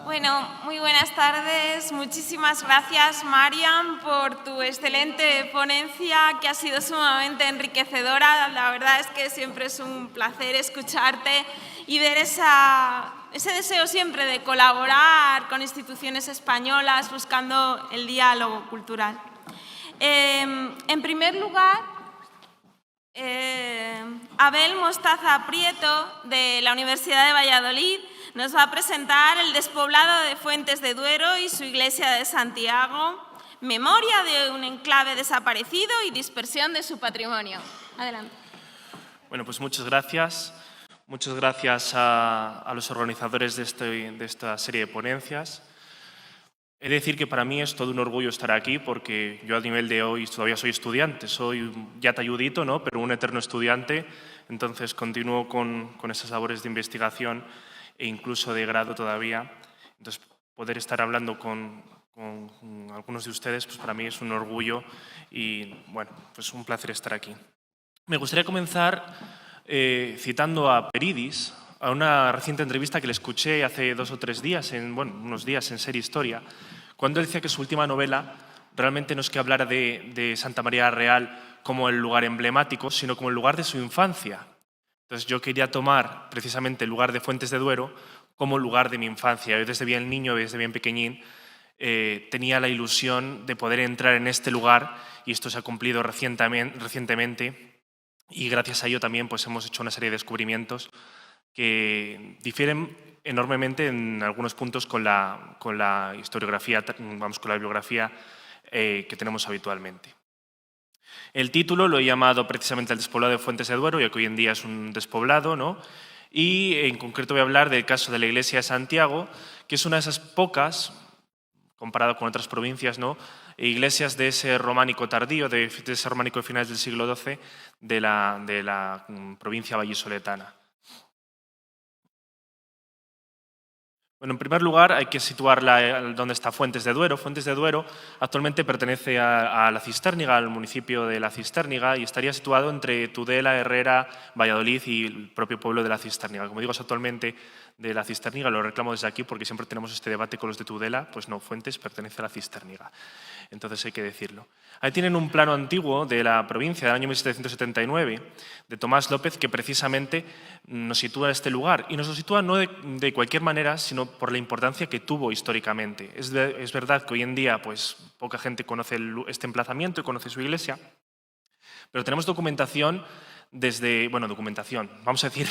Bueno, muy buenas tardes. Muchísimas gracias, Mariam, por tu excelente ponencia, que ha sido sumamente enriquecedora. La verdad es que siempre es un placer escucharte y ver ese deseo siempre de colaborar con instituciones españolas buscando el diálogo cultural. En primer lugar, Abel Mostaza Prieto, de la Universidad de Valladolid, nos va a presentar el despoblado de Fuentes de Duero y su iglesia de Santiago, memoria de un enclave desaparecido y dispersión de su patrimonio. Adelante. Bueno, pues muchas gracias. Muchas gracias a los organizadores de esta serie de ponencias. He de decir que para mí es todo un orgullo estar aquí porque yo a nivel de hoy todavía soy estudiante, soy ya talludito, ¿no? Pero un eterno estudiante, entonces continúo con esas labores de investigación e incluso de grado todavía. Entonces, poder estar hablando con algunos de ustedes, pues para mí es un orgullo y, bueno, pues un placer estar aquí. Me gustaría comenzar citando a Peridis, a una reciente entrevista que le escuché hace 2 o 3 días, unos días en Serie Historia, cuando él decía que su última novela realmente no es que hablara de Santa María la Real como el lugar emblemático, sino como el lugar de su infancia. Entonces yo quería tomar precisamente el lugar de Fuentes de Duero como lugar de mi infancia. Yo desde bien niño, desde bien pequeñín, tenía la ilusión de poder entrar en este lugar y esto se ha cumplido recientemente y gracias a ello también pues, hemos hecho una serie de descubrimientos que difieren enormemente en algunos puntos con la historiografía, con la bibliografía que tenemos habitualmente. El título lo he llamado precisamente El despoblado de Fuentes de Duero, ya que hoy en día es un despoblado, ¿no? Y en concreto voy a hablar del caso de la iglesia de Santiago, que es una de esas pocas, comparado con otras provincias, ¿no? Iglesias de ese románico tardío, de ese románico de finales del siglo XII, de la provincia vallisoletana. Bueno, en primer lugar hay que situarla donde está Fuentes de Duero. Fuentes de Duero actualmente pertenece a La Cistérniga, al municipio de La Cistérniga, y estaría situado entre Tudela, Herrera, Valladolid y el propio pueblo de La Cistérniga. Como digo, es actualmente de La Cistérniga, lo reclamo desde aquí porque siempre tenemos este debate con los de Tudela, pues no, Fuentes pertenece a La Cistérniga. Entonces hay que decirlo. Ahí tienen un plano antiguo de la provincia del año 1779 de Tomás López que precisamente nos sitúa en este lugar y nos lo sitúa no de cualquier manera, sino por la importancia que tuvo históricamente. Es verdad que hoy en día pues, poca gente conoce este emplazamiento y conoce su iglesia, pero tenemos documentación vamos a decir,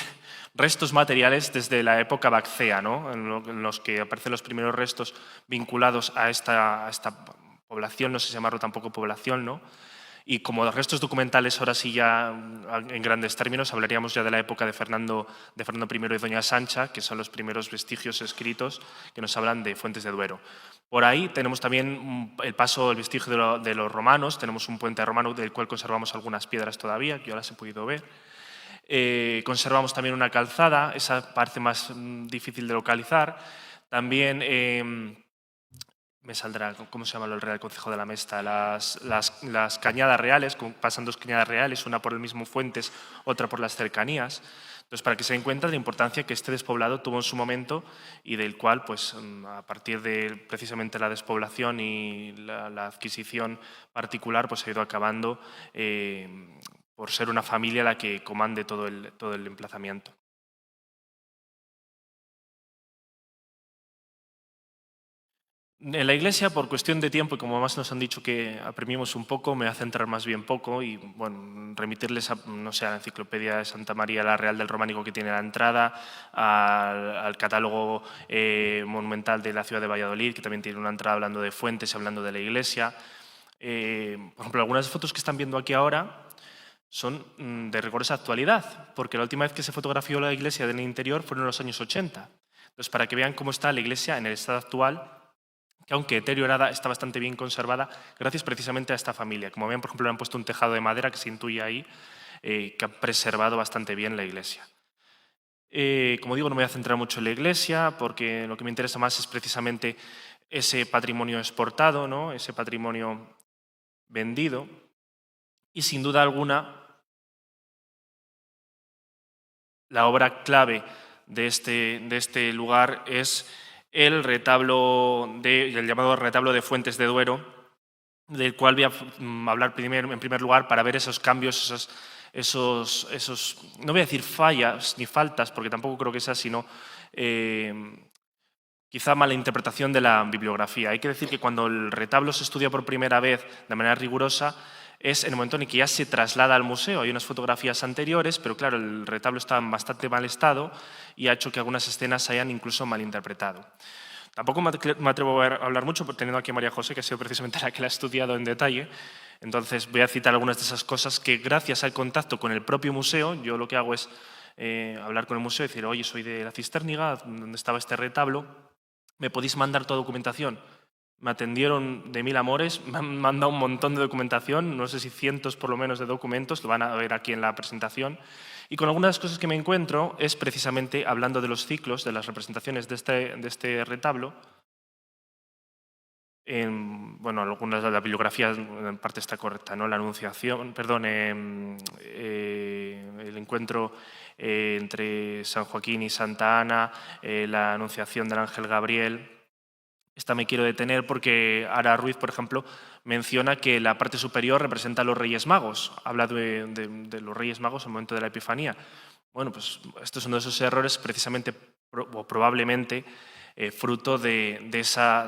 restos materiales desde la época bacea, ¿no? En los que aparecen los primeros restos vinculados a esta población, no sé si llamarlo tampoco población, ¿no? Y como los restos documentales, ahora sí ya en grandes términos, hablaríamos ya de la época de Fernando I y Doña Sancha, que son los primeros vestigios escritos que nos hablan de Fuentes de Duero. Por ahí tenemos también el vestigio de los romanos, tenemos un puente romano del cual conservamos algunas piedras todavía, que yo las he podido ver. Conservamos también una calzada, esa parece más difícil de localizar. También me saldrá, ¿cómo se llama el Real Concejo de la Mesta? Las cañadas reales, pasan 2 cañadas reales, una por el mismo Fuentes, otra por las cercanías. Entonces, para que se den cuenta de la importancia que este despoblado tuvo en su momento y del cual, pues, a partir de precisamente la despoblación y la adquisición particular, pues ha ido acabando por ser una familia la que comande todo el emplazamiento. En la iglesia, por cuestión de tiempo, y como más nos han dicho que apremiemos un poco, me voy a centrar más bien poco y bueno, remitirles a, no sé, a la enciclopedia de Santa María la Real del Románico que tiene la entrada, al catálogo monumental de la ciudad de Valladolid, que también tiene una entrada hablando de Fuentes y hablando de la iglesia. Por ejemplo, algunas fotos que están viendo aquí ahora son de rigorosa actualidad, porque la última vez que se fotografió la iglesia del interior fueron en los años 80. Entonces, para que vean cómo está la iglesia en el estado actual, que aunque deteriorada, está bastante bien conservada gracias precisamente a esta familia. Como ven, por ejemplo, le han puesto un tejado de madera que se intuye ahí, que ha preservado bastante bien la iglesia. Como digo, no me voy a centrar mucho en la iglesia, porque lo que me interesa más es precisamente ese patrimonio exportado, ¿no? Ese patrimonio vendido. Y sin duda alguna, la obra clave de este lugar es el llamado retablo de Fuentes de Duero, del cual voy a hablar en primer lugar para ver esos cambios, no voy a decir fallas ni faltas, porque tampoco creo que sea, sino quizá mala interpretación de la bibliografía. Hay que decir que cuando el retablo se estudia por primera vez de manera rigurosa es en el momento en que ya se traslada al museo. Hay unas fotografías anteriores, pero claro, el retablo está en bastante mal estado y ha hecho que algunas escenas se hayan incluso malinterpretado. Tampoco me atrevo a hablar mucho, teniendo aquí a María José, que ha sido precisamente la que la ha estudiado en detalle. Entonces voy a citar algunas de esas cosas que, gracias al contacto con el propio museo, yo lo que hago es hablar con el museo y decir: oye, soy de la Cistérniga, donde estaba este retablo, ¿me podéis mandar toda documentación? Me atendieron de mil amores, me han mandado un montón de documentación, no sé si cientos por lo menos de documentos, lo van a ver aquí en la presentación. Y con algunas de las cosas que me encuentro es precisamente hablando de los ciclos, de las representaciones de este retablo. Bueno, algunas de la bibliografía en parte está correcta, ¿no? La Anunciación, perdón, el encuentro entre San Joaquín y Santa Ana, la Anunciación del Ángel Gabriel. Esta me quiero detener porque Ara Ruiz, por ejemplo, menciona que la parte superior representa a los Reyes Magos. Habla de los Reyes Magos en el momento de la Epifanía. Bueno, pues esto es uno de esos errores precisamente o probablemente fruto de esa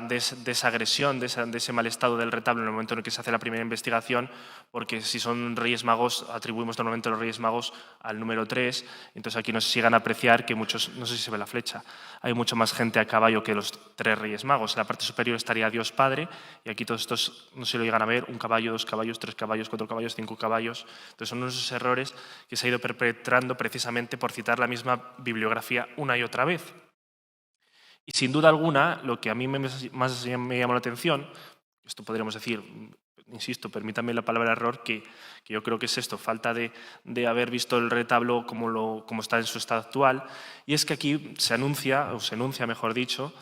agresión, de ese mal estado del retablo en el momento en el que se hace la primera investigación, porque si son Reyes Magos, atribuimos normalmente a los Reyes Magos al número 3, entonces aquí no se llegan a apreciar que muchos, no sé si se ve la flecha, hay mucho más gente a caballo que los 3 Reyes Magos. En la parte superior estaría Dios Padre, y aquí todos estos no se lo llegan a ver: 1 caballo, 2 caballos, 3 caballos, 4 caballos, 5 caballos. Entonces son esos errores que se ha ido perpetrando precisamente por citar la misma bibliografía una y otra vez. Y sin duda alguna, lo que a mí más me llamó la atención, esto podríamos decir, insisto, permítame la palabra error, que yo creo que es esto, falta de haber visto el retablo como está en su estado actual, y es que aquí se enuncia, mejor dicho,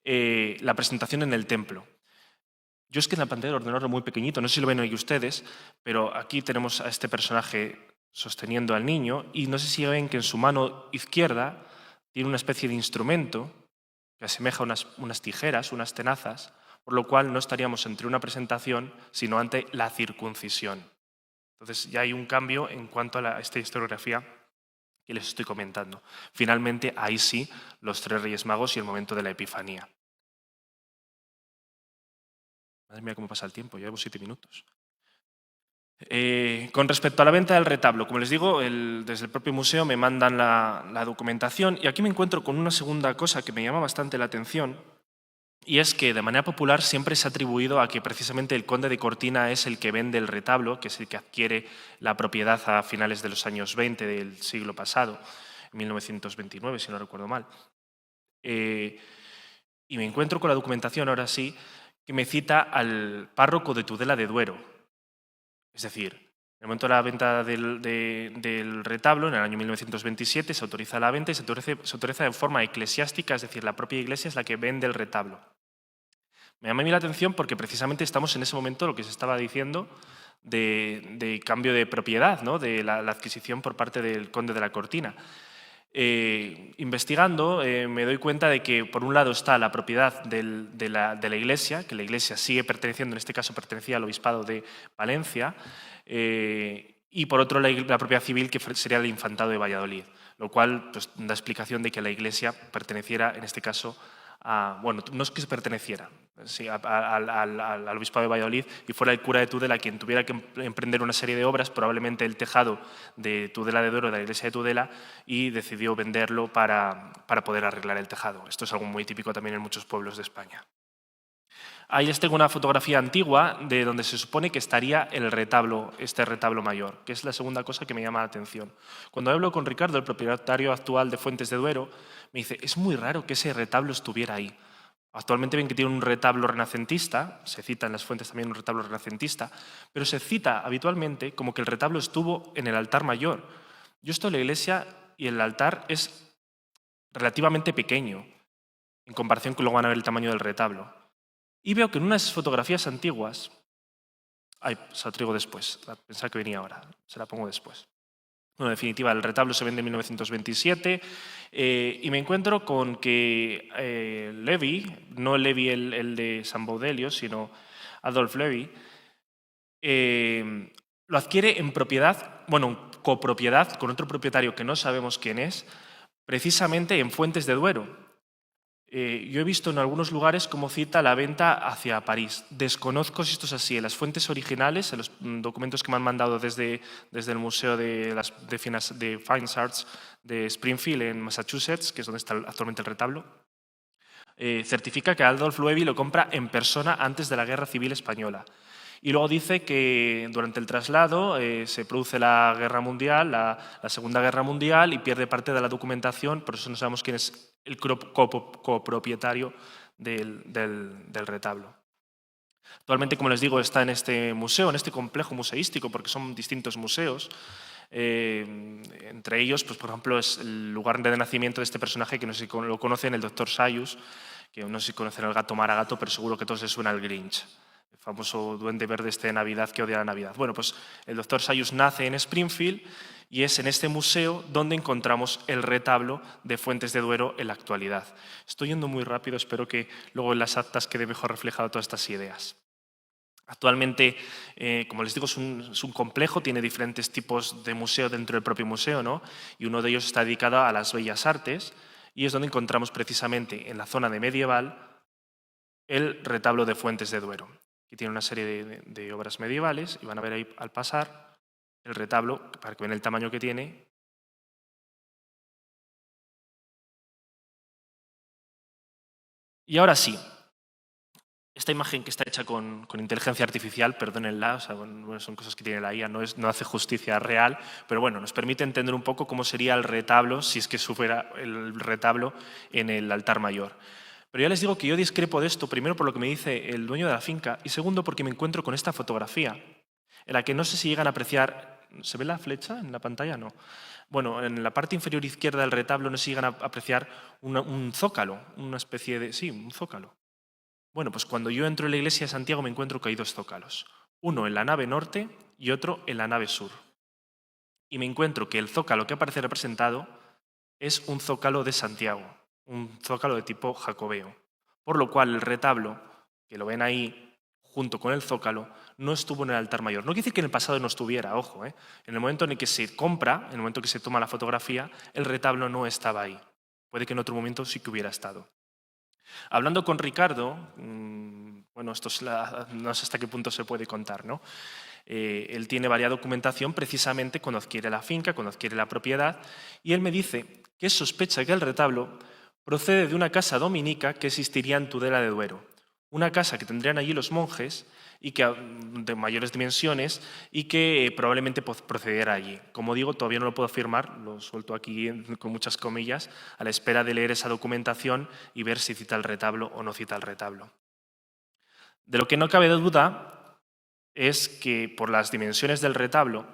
la presentación en el templo. Yo es que en la pantalla del ordenador es muy pequeñito, no sé si lo ven aquí ustedes, pero aquí tenemos a este personaje sosteniendo al niño, y no sé si ven que en su mano izquierda tiene una especie de instrumento que asemeja unas tijeras, unas tenazas, por lo cual no estaríamos ante una presentación, sino ante la circuncisión. Entonces ya hay un cambio en cuanto a esta historiografía que les estoy comentando. Finalmente, ahí sí, los 3 Reyes Magos y el momento de la Epifanía. Madre mía, cómo pasa el tiempo, ya llevo 7 minutos. Con respecto a la venta del retablo, como les digo, desde el propio museo me mandan la documentación, y aquí me encuentro con una segunda cosa que me llama bastante la atención, y es que de manera popular siempre se ha atribuido a que precisamente el conde de Cortina es el que vende el retablo, que es el que adquiere la propiedad a finales de los años 20 del siglo pasado, 1929, si no recuerdo mal. Y me encuentro con la documentación, ahora sí, que me cita al párroco de Tudela de Duero. Es decir, en el momento de la venta del retablo, en el año 1927, se autoriza la venta y se autoriza de forma eclesiástica, es decir, la propia iglesia es la que vende el retablo. Me llama a mí la atención porque precisamente estamos en ese momento, lo que se estaba diciendo, de cambio de propiedad, ¿no? De la adquisición por parte del conde de la Cortina. Investigando me doy cuenta de que por un lado está la propiedad de la iglesia, que la iglesia sigue perteneciendo, en este caso pertenecía al obispado de Valencia, y por otro la propiedad civil, que sería el infantado de Valladolid, lo cual pues, da explicación de que la iglesia perteneciera en este caso bueno, no es que se perteneciera, sí, al obispado de Valladolid, y fuera el cura de Tudela quien tuviera que emprender una serie de obras, probablemente el tejado de Tudela de Duero, de la iglesia de Tudela, y decidió venderlo para poder arreglar el tejado. Esto es algo muy típico también en muchos pueblos de España. Ahí les tengo una fotografía antigua de donde se supone que estaría el retablo, este retablo mayor, que es la segunda cosa que me llama la atención. Cuando hablo con Ricardo, el propietario actual de Fuentes de Duero, me dice: es muy raro que ese retablo estuviera ahí. Actualmente ven que tiene un retablo renacentista, se cita en las fuentes también un retablo renacentista, pero se cita habitualmente como que el retablo estuvo en el altar mayor. Yo estoy en la iglesia y el altar es relativamente pequeño en comparación con luego van a ver el tamaño del retablo. Y veo que en unas fotografías antiguas, se la traigo después, pensaba que venía ahora, se la pongo después. Bueno, en definitiva, el retablo se vende en 1927 y me encuentro con que Levi, no Levi el de San Baudelio, sino Adolf Levi, lo adquiere en propiedad, bueno, copropiedad con otro propietario que no sabemos quién es, precisamente en Fuentes de Duero. Yo he visto en algunos lugares cómo cita la venta hacia París. Desconozco si esto es así. En las fuentes originales, en los documentos que me han mandado desde el Museo de Fine Arts de Springfield, en Massachusetts, que es donde está actualmente el retablo, certifica que Adolf Loewy lo compra en persona antes de la Guerra Civil Española. Y luego dice que durante el traslado se produce la Guerra Mundial, la Segunda Guerra Mundial, y pierde parte de la documentación, por eso no sabemos quién es el copropietario del retablo. Actualmente, como les digo, está en este museo, en este complejo museístico, porque son distintos museos. Entre ellos, pues, por ejemplo, es el lugar de nacimiento de este personaje que no sé si lo conocen, el Dr. Sayus, que no sé si conocen al gato Maragato, pero seguro que a todos les suena el Grinch, el famoso duende verde de Navidad que odia la Navidad. Bueno, pues el Dr. Sayus nace en Springfield y es en este museo donde encontramos el retablo de Fuentes de Duero en la actualidad. Estoy yendo muy rápido, espero que luego en las actas quede mejor reflejado todas estas ideas. Actualmente, como les digo, es un complejo, tiene diferentes tipos de museo dentro del propio museo, ¿no? Y uno de ellos está dedicado a las bellas artes y es donde encontramos precisamente en la zona de medieval el retablo de Fuentes de Duero. Aquí tiene una serie de obras medievales y van a ver ahí al pasar el retablo, para que vean el tamaño que tiene. Y ahora sí, esta imagen que está hecha con inteligencia artificial, perdónenla, o sea, bueno, son cosas que tiene la IA, no hace justicia real, pero bueno, nos permite entender un poco cómo sería el retablo si es que fuera el retablo en el altar mayor. Pero ya les digo que yo discrepo de esto, primero por lo que me dice el dueño de la finca y segundo porque me encuentro con esta fotografía, en la que no sé si llegan a apreciar, ¿se ve la flecha en la pantalla? No. Bueno, en la parte inferior izquierda del retablo no sé si llegan a apreciar un zócalo, una especie de... sí, un zócalo. Bueno, pues cuando yo entro en la iglesia de Santiago me encuentro que hay dos zócalos, uno en la nave norte y otro en la nave sur. Y me encuentro que el zócalo que aparece representado es un zócalo de Santiago, un zócalo de tipo jacobeo, por lo cual el retablo, que lo ven ahí junto con el zócalo, no estuvo en el altar mayor. No quiere decir que en el pasado no estuviera, ojo, en el momento en el que se compra, en el momento en que se toma la fotografía, el retablo no estaba ahí. Puede que en otro momento sí que hubiera estado. Hablando con Ricardo, bueno, esto no sé hasta qué punto se puede contar, ¿no? Él tiene varias documentación precisamente cuando adquiere la finca, cuando adquiere la propiedad, y él me dice que sospecha que el retablo procede de una casa dominica que existiría en Tudela de Duero, una casa que tendrían allí los monjes y que de mayores dimensiones y que probablemente procediera allí. Como digo, todavía no lo puedo afirmar, lo suelto aquí con muchas comillas, a la espera de leer esa documentación y ver si cita el retablo o no cita el retablo. De lo que no cabe duda es que por las dimensiones del retablo,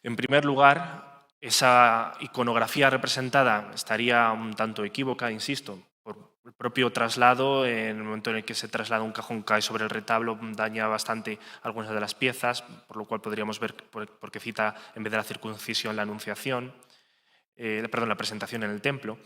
en primer lugar, esa iconografía representada estaría un tanto equívoca, insisto, por el propio traslado. En el momento en el que se traslada un cajón cae sobre el retablo, daña bastante algunas de las piezas, por lo cual podríamos ver porque cita en vez de la circuncisión la anunciación, la presentación en el templo.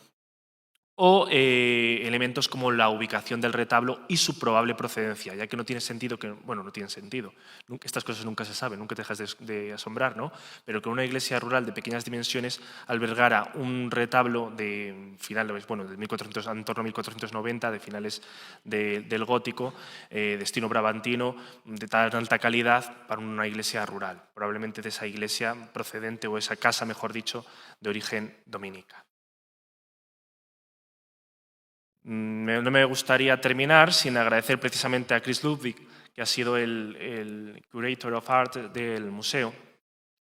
O elementos como la ubicación del retablo y su probable procedencia, ya que no tiene sentido no tiene sentido. Estas cosas nunca se saben, nunca te dejas de asombrar, ¿no? Pero que una iglesia rural de pequeñas dimensiones albergara un retablo de finales, bueno, de 1400, en torno a 1490, de finales del gótico, de estilo brabantino, de tan alta calidad para una iglesia rural, probablemente de esa iglesia procedente, o esa casa, mejor dicho, de origen dominica. No me gustaría terminar sin agradecer precisamente a Chris Ludwig, que ha sido el Curator of Art del museo,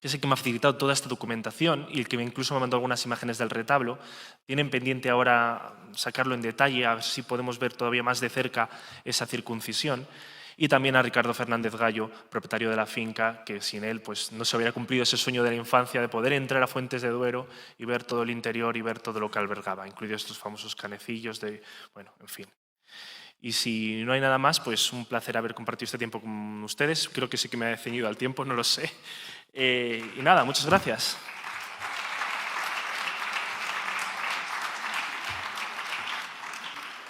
que es el que me ha facilitado toda esta documentación y el que incluso me ha mandado algunas imágenes del retablo. Tienen pendiente ahora sacarlo en detalle, a ver si podemos ver todavía más de cerca esa circuncisión. Y también a Ricardo Fernández Gallo, propietario de la finca, que sin él pues, no se hubiera cumplido ese sueño de la infancia de poder entrar a Fuentes de Duero y ver todo el interior y ver todo lo que albergaba, incluidos estos famosos canecillos, bueno, en fin. Y si no hay nada más, pues un placer haber compartido este tiempo con ustedes. Creo que sí que me he ceñido al tiempo, no lo sé. Y nada, muchas gracias.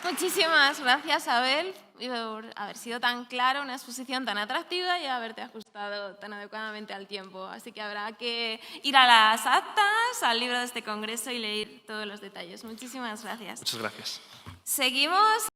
Muchísimas gracias, Abel, por haber sido tan claro, una exposición tan atractiva y haberte ajustado tan adecuadamente al tiempo. Así que habrá que ir a las actas, al libro de este congreso y leer todos los detalles. Muchísimas gracias. Muchas gracias. Seguimos.